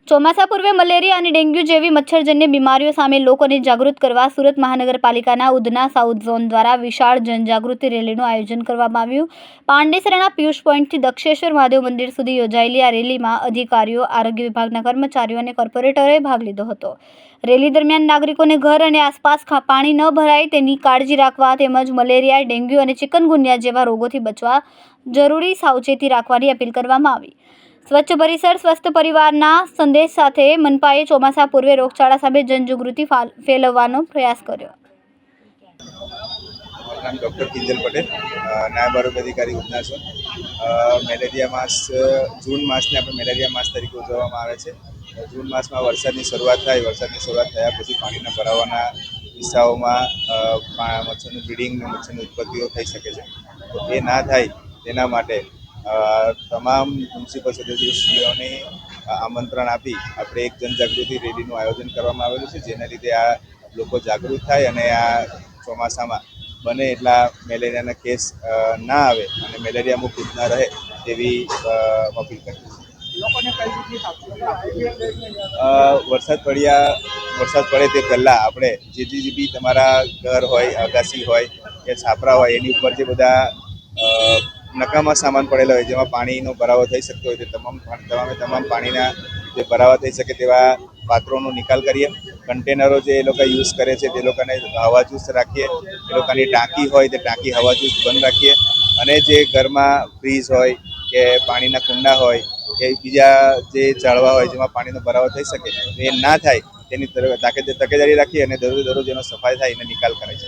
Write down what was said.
ચોમાસા પૂર્વે મલેરિયા અને ડેન્ગ્યુ જેવી મચ્છરજન્ય બીમારીઓ સામે લોકોને જાગૃત કરવા સુરત મહાનગરપાલિકાના ઉધના સાઉથ ઝોન દ્વારા વિશાળ જનજાગૃતિ રેલીનું આયોજન કરવામાં આવ્યું। પાંડેસરાના પિયુષ પોઈન્ટથી દક્ષેશ્વર મહાદેવ મંદિર સુધી યોજાયેલી આ રેલીમાં અધિકારીઓ, આરોગ્ય વિભાગના કર્મચારીઓ અને કોર્પોરેટરોએ ભાગ લીધો હતો। રેલી દરમિયાન નાગરિકોને ઘર અને આસપાસ પાણી ન ભરાય તેની કાળજી રાખવા તેમજ મલેરિયા, ડેન્ગ્યુ અને ચિકનગુનિયા જેવા રોગોથી બચવા જરૂરી સાવચેતી રાખવાની અપીલ કરવામાં આવી। સ્વચ્છ પરિસર સ્વસ્થ પરિવારના સંદેશ સાથે મનપાએ ચોમાસા પૂર્વે રોગચાળા સામે જનજાગૃતિ ફેલાવવાનો પ્રયાસ કર્યો। નામ ડૉક્ટર કિંજલ પટેલ, નાયબ આરોગ્ય અધિકારી ઉધના ઝોન। મેલેરિયા માસ જૂન માસને આપણે મેલેરિયા માસ તરીકે ઉજવવામાં આવે છે। જૂન માસમાં વરસાદની શરૂઆત થાય, વરસાદની શરૂઆત થયા પછી પાણીના ભરાવાના કિસ્સાઓમાં મચ્છરનું બ્રીડિંગ અને મચ્છરની ઉત્પત્તિઓ થઈ શકે છે। તો એ ના થાય તેના માટે તમામ મ્યુનિસિપલ સદસ્યોને આમંત્રણ આપી આપણે એક જનજાગૃતિ રેલીનું આયોજન કરવામાં આવેલું છે, જેના લીધે આ લોકો જાગૃત થાય અને આ ચોમાસામાં બને એટલા મેલેરિયાના કેસ ના આવે અને મેલેરિયા મુક્ત ના રહે તેવી અપીલ કરી છે। વરસાદ પડે તે પહેલાં આપણે જે બી તમારા ઘર હોય, અગાસી હોય કે છાપરા હોય એની ઉપર જે બધા નકામા સામાન પડેલા હોય, જેમાં પાણીનો ભરાવો થઈ શકતો હોય તે તમામ પાણીના જે ભરાવા થઈ શકે તેવા પાત્રોનો નિકાલ કરીએ। કન્ટેનરો જે એ લોકો યુઝ કરે છે તે લોકોને હવાચુસ્ત રાખીએ। એ લોકોની ટાંકી હોય તે ટાંકી હવાચુસ્ત બંધ રાખીએ અને જે ઘરમાં ફ્રીજ હોય કે પાણીના કુંડા હોય કે બીજા જે ઝાડવા હોય જેમાં પાણીનો ભરાવો થઈ શકે એ ના થાય તેની તકેદારી રાખીએ અને દરરોજ એનો સફાઈ થાય એને નિકાલ કરે છે।